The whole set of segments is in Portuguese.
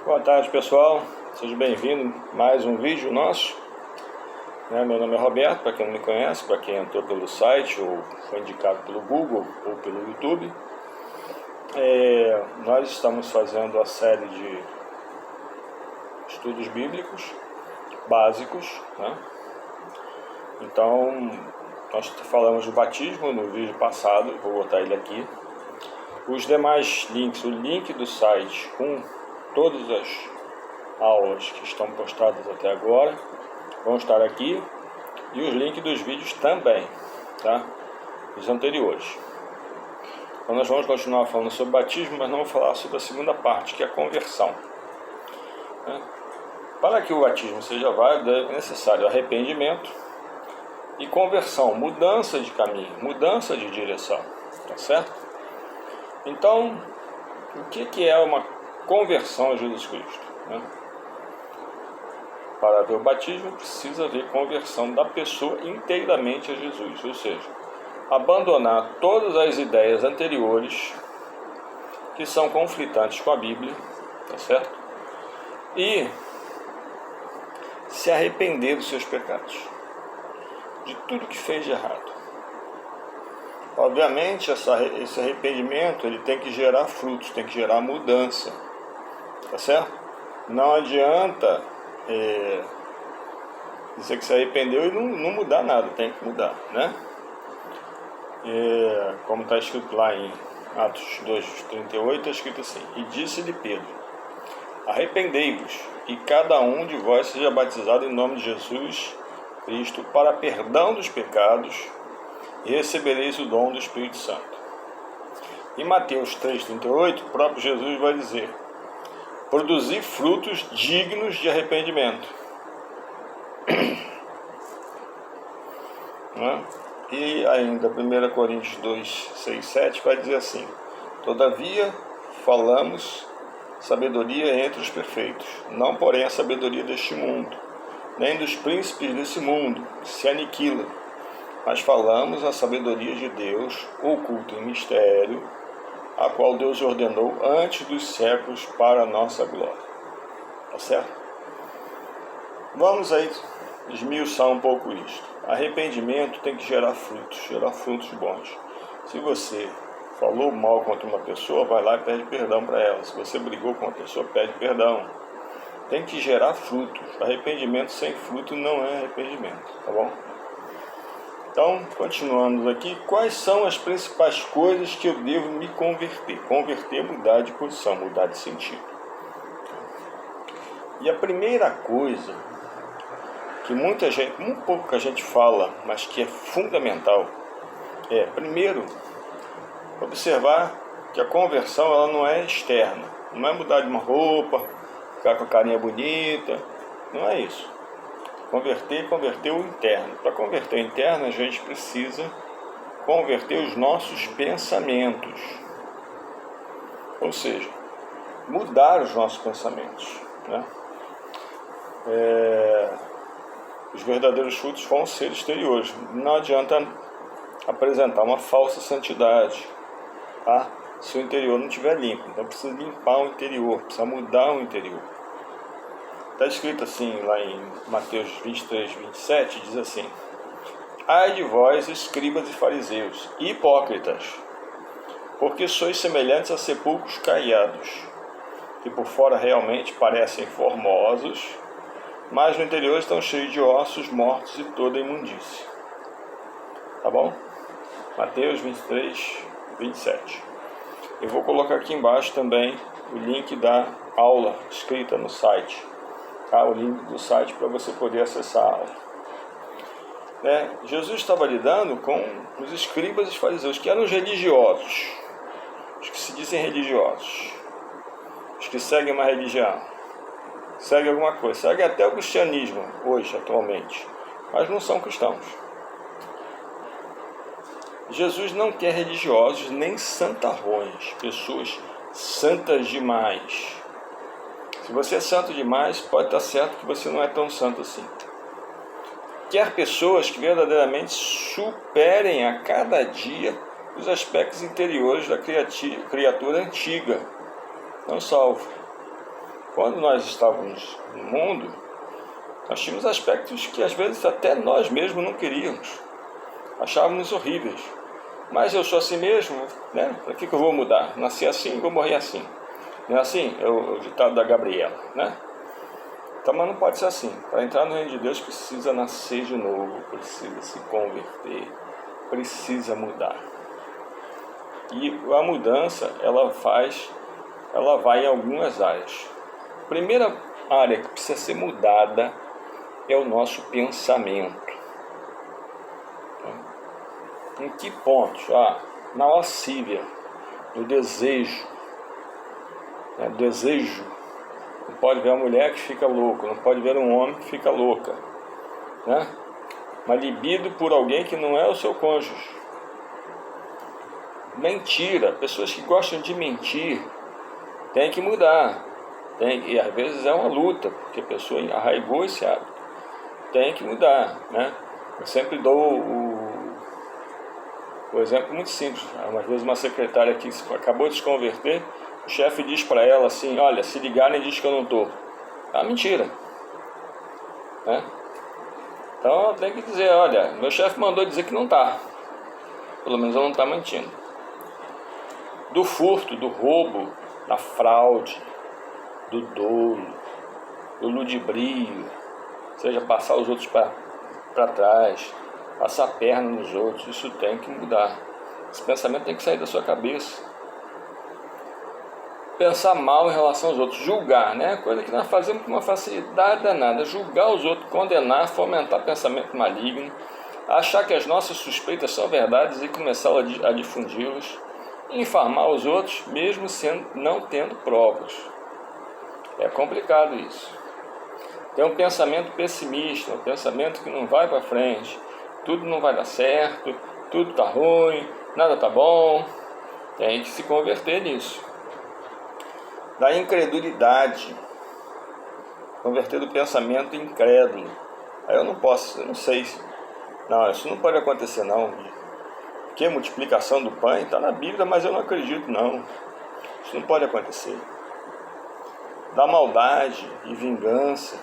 Boa tarde, pessoal, seja bem-vindo a mais um vídeo nosso. Meu nome é Roberto, para quem não me conhece, para quem entrou pelo site ou foi indicado pelo Google ou pelo YouTube. Nós estamos fazendo a série de estudos bíblicos básicos, né? Então, nós falamos do batismo no vídeo passado, vou botar ele aqui. Os demais links, o link do site com todas as aulas que estão postadas até agora vão estar aqui, e os links dos vídeos também, tá? Os anteriores. Então nós vamos continuar falando sobre batismo, mas não vou falar sobre a segunda parte, que é a conversão, né? Para que o batismo seja válido, é necessário arrependimento e conversão, mudança de caminho, mudança de direção, tá certo? Então, o que é uma conversão a Jesus Cristo, né? Para haver o batismo, precisa haver conversão da pessoa inteiramente a Jesus, ou seja, abandonar todas as ideias anteriores que são conflitantes com a Bíblia, tá certo? E se arrepender dos seus pecados, de tudo que fez de errado. Obviamente, esse arrependimento ele tem que gerar frutos, tem que gerar mudança, tá certo? Não adianta dizer que se arrependeu e não mudar nada, tem que mudar, né? Como está escrito lá em Atos 2:38, está escrito assim: e disse-lhe Pedro: arrependei-vos, e cada um de vós seja batizado em nome de Jesus Cristo para perdão dos pecados, e recebereis o dom do Espírito Santo. Em Mateus 3:38, o próprio Jesus vai dizer: produzir frutos dignos de arrependimento. E ainda 1 Coríntios 2:6-7 vai dizer assim: todavia falamos sabedoria entre os perfeitos, não porém a sabedoria deste mundo, nem dos príncipes desse mundo, que se aniquilam, mas falamos a sabedoria de Deus, oculta em mistério, a qual Deus ordenou antes dos séculos para a nossa glória. Tá certo? Vamos aí esmiuçar um pouco isto. Arrependimento tem que gerar frutos bons. Se você falou mal contra uma pessoa, vai lá e pede perdão para ela. Se você brigou com uma pessoa, pede perdão. Tem que gerar frutos. Arrependimento sem fruto não é arrependimento, tá bom? Então, continuando aqui, quais são as principais coisas que eu devo me converter? Converter é mudar de posição, mudar de sentido. E a primeira coisa que pouca gente fala, mas que é fundamental, primeiro, observar que a conversão ela não é externa, não é mudar de uma roupa, ficar com a carinha bonita, não é isso. Converter o interno. Para converter o interno, a gente precisa converter os nossos pensamentos. Ou seja, mudar os nossos pensamentos, né? Os verdadeiros frutos vão ser exteriores. Não adianta apresentar uma falsa santidade, tá? Se o interior não estiver limpo. Então precisa limpar o interior, precisa mudar o interior. Está escrito assim lá em Mateus 23:27, diz assim: ai de vós, escribas e fariseus, hipócritas, porque sois semelhantes a sepulcros caiados, que por fora realmente parecem formosos, mas no interior estão cheios de ossos mortos e toda imundície. Tá bom? Mateus 23:27. Eu vou colocar aqui embaixo também o link da aula escrita no site. O link do site para você poder acessar a aula. Jesus estava lidando com os escribas e os fariseus, que eram os religiosos, os que se dizem religiosos, os que seguem uma religião, seguem alguma coisa, seguem até o cristianismo hoje, atualmente, mas não são cristãos. Jesus não quer religiosos nem santarrões, pessoas santas demais. Se você é santo demais, pode estar certo que você não é tão santo assim. Quer pessoas que verdadeiramente superem a cada dia os aspectos interiores da criatura antiga, não salvo. Quando nós estávamos no mundo, nós tínhamos aspectos que às vezes até nós mesmos não queríamos, achávamos horríveis. Mas eu sou assim mesmo, né? Para que eu vou mudar? Nasci assim, vou morrer assim. Não é assim? É o ditado da Gabriela, né? Então, mas não pode ser assim. Para entrar no reino de Deus precisa nascer de novo, precisa se converter, precisa mudar. E a mudança, ela vai em algumas áreas. A primeira área que precisa ser mudada é o nosso pensamento. Em que pontos? Na lascívia, no desejo. Desejo. Não pode ver uma mulher que fica louca, não pode ver um homem que fica louca. Né? Uma libido por alguém que não é o seu cônjuge. Mentira. Pessoas que gostam de mentir têm que mudar. E às vezes é uma luta, porque a pessoa arraigou esse hábito. Tem que mudar. Né? Eu sempre dou o exemplo muito simples. Às vezes uma secretária que acabou de se converter, o chefe diz para ela assim: olha, se ligarem diz que eu não estou. Mentira. Né? Então tem que dizer: olha, meu chefe mandou dizer que não está. Pelo menos ela não está mentindo. Do furto, do roubo, da fraude, do dolo, do ludibrio, seja passar os outros para trás, passar a perna nos outros, isso tem que mudar. Esse pensamento tem que sair da sua cabeça. Pensar mal em relação aos outros, julgar, né? Coisa que nós fazemos com uma facilidade danada. Julgar os outros, condenar, fomentar pensamento maligno, achar que as nossas suspeitas são verdades e começar a difundi-las, infamar os outros, mesmo não tendo provas. É complicado isso. Tem um pensamento pessimista, um pensamento que não vai para frente, tudo não vai dar certo, tudo está ruim, nada está bom. Tem que se converter nisso. Da incredulidade, converter do pensamento incrédulo. Aí eu não posso, eu não sei. Não, isso não pode acontecer não. Porque a multiplicação do pão está na Bíblia, mas eu não acredito não. Isso não pode acontecer. Da maldade e vingança,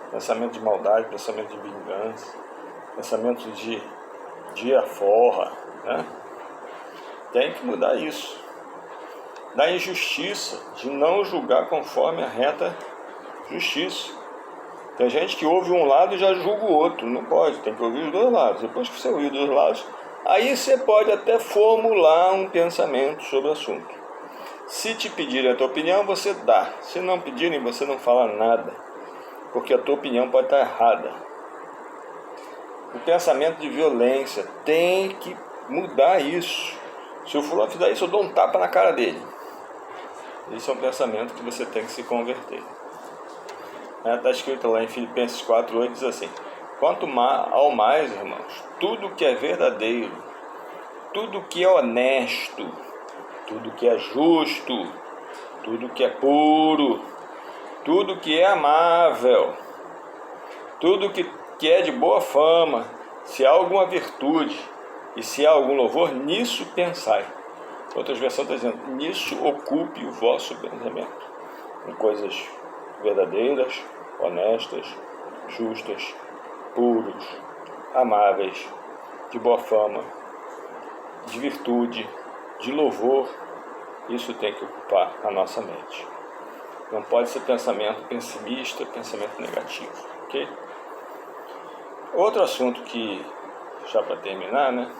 pensamento de maldade, pensamento de vingança, pensamento de aforra, né? Tem que mudar isso. Da injustiça, de não julgar conforme a reta justiça. Tem gente que ouve um lado e já julga o outro. Não pode, tem que ouvir os dois lados. Depois que você ouvir os dois lados, aí você pode até formular um pensamento sobre o assunto. Se te pedirem a tua opinião, você dá. Se não pedirem, você não fala nada, porque a tua opinião pode estar errada. O pensamento de violência, tem que mudar isso. Se o fulano fizer isso, eu dou um tapa na cara dele. Esse é um pensamento que você tem que se converter. Está escrito lá em Filipenses 4:8, diz assim: quanto ao mais, irmãos, tudo que é verdadeiro, tudo que é honesto, tudo que é justo, tudo que é puro, tudo que é amável, tudo que é de boa fama, se há alguma virtude e se há algum louvor, nisso pensai. Outras versões estão dizendo: nisso ocupe o vosso pensamento, em coisas verdadeiras, honestas, justas, puros, amáveis, de boa fama, de virtude, de louvor. Isso tem que ocupar a nossa mente. Não pode ser pensamento pessimista, pensamento negativo, ok? Outro assunto que, já para terminar, né?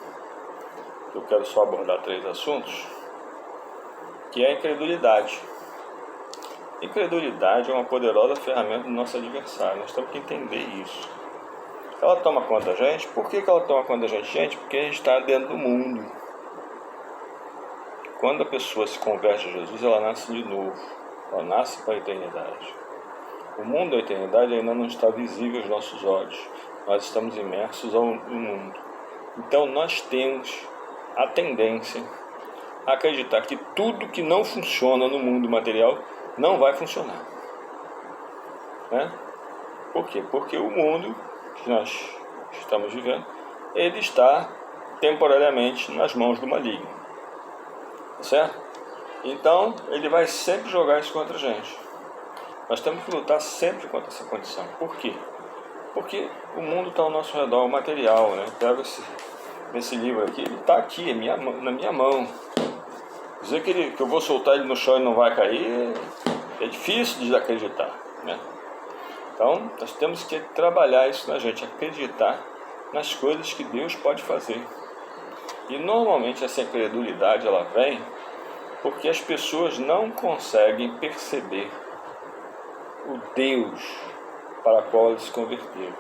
Eu quero só abordar 3 assuntos, que é a incredulidade. Incredulidade é uma poderosa ferramenta do nosso adversário. Nós temos que entender isso. Ela toma conta da gente. Por que ela toma conta da gente? Gente, porque a gente está dentro do mundo. Quando a pessoa se converte a Jesus, ela nasce de novo. Ela nasce para a eternidade. O mundo da eternidade ainda não está visível aos nossos olhos. Nós estamos imersos no mundo. Então nós temos a tendência a acreditar que tudo que não funciona no mundo material não vai funcionar, né? Por quê? Porque o mundo que nós estamos vivendo, ele está temporariamente nas mãos do maligno, certo? Então ele vai sempre jogar isso contra a gente. Nós temos que lutar sempre contra essa condição. Por quê? Porque o mundo está ao nosso redor, o material, né? Pega esse livro aqui, ele está aqui, na minha mão. Dizer que eu vou soltar ele no chão e não vai cair, é difícil de acreditar, né? Então, nós temos que trabalhar isso na gente, acreditar nas coisas que Deus pode fazer. E normalmente essa incredulidade ela vem porque as pessoas não conseguem perceber o Deus para qual eles se converteram.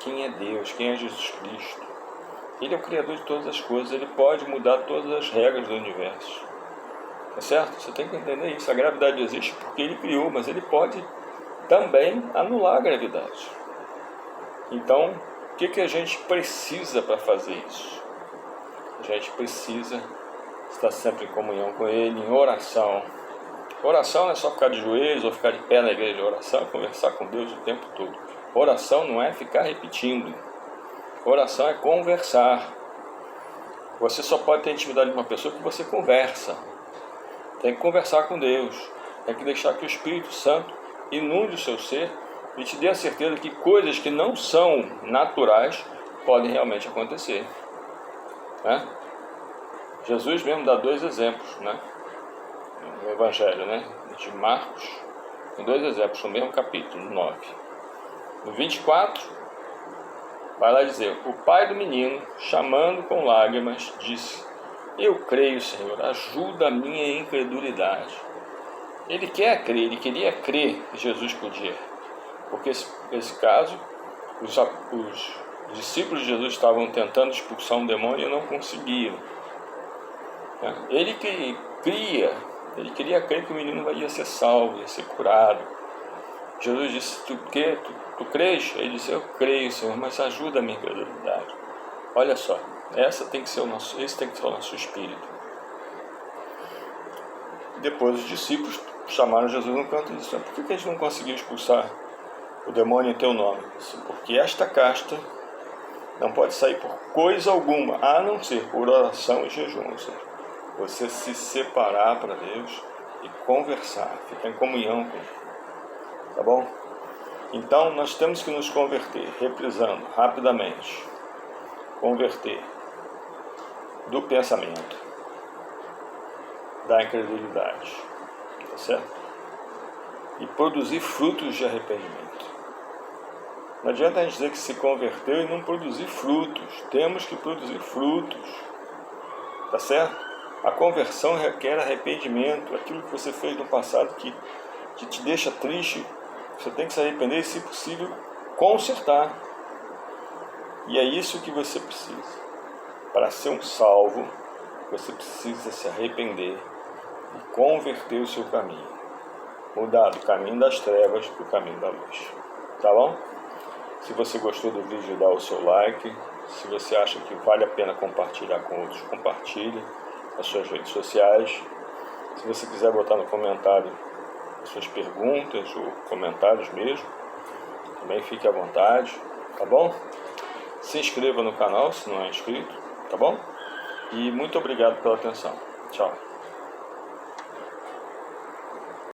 Quem é Deus? Quem é Jesus Cristo? Ele é o Criador de todas as coisas, ele pode mudar todas as regras do universo. Tá certo? Você tem que entender isso. A gravidade existe porque ele criou, mas ele pode também anular a gravidade. Então, o que a gente precisa para fazer isso? A gente precisa estar sempre em comunhão com ele, em oração. Oração não é só ficar de joelhos ou ficar de pé na igreja. Oração é conversar com Deus o tempo todo. Oração não é ficar repetindo. Oração é conversar. Você só pode ter intimidade com uma pessoa que você conversa. Tem que conversar com Deus. Tem que deixar que o Espírito Santo inunde o seu ser e te dê a certeza que coisas que não são naturais podem realmente acontecer, né? Jesus mesmo dá 2 exemplos, né? No Evangelho, né? De Marcos, tem 2 exemplos no mesmo capítulo, no 9. No 24, vai lá dizer: o pai do menino, chamando com lágrimas, disse: eu creio, Senhor, ajuda a minha incredulidade. Ele quer crer, ele queria crer que Jesus podia. Porque nesse caso, os discípulos de Jesus estavam tentando expulsar um demônio e não conseguiram. Ele ele queria crer que o menino ia ser salvo, ia ser curado. Jesus disse: tu crês? Ele disse: eu creio, Senhor, mas ajuda a minha incredulidade. Olha só, esse tem que ser o nosso espírito. Depois os discípulos chamaram Jesus no canto e disseram: por que a gente não conseguiu expulsar o demônio em teu nome? Porque esta casta não pode sair por coisa alguma, a não ser por oração e jejum. Ou seja, você se separar para Deus e conversar, ficar em comunhão com Ele. Tá bom? Então nós temos que nos converter, reprisando rapidamente. Converter do pensamento, da incredulidade, tá certo? E produzir frutos de arrependimento. Não adianta a gente dizer que se converteu e não produzir frutos. Temos que produzir frutos, tá certo? A conversão requer arrependimento. Aquilo que você fez no passado que te deixa triste, você tem que se arrepender e, se possível, consertar. E é isso que você precisa. Para ser um salvo, você precisa se arrepender e converter o seu caminho. Mudar do caminho das trevas para o caminho da luz. Tá bom? Se você gostou do vídeo, dá o seu like. Se você acha que vale a pena compartilhar com outros, compartilhe nas suas redes sociais. Se você quiser botar no comentário as suas perguntas ou comentários mesmo, também fique à vontade, tá bom? Se inscreva no canal se não é inscrito, tá bom? E muito obrigado pela atenção. Tchau.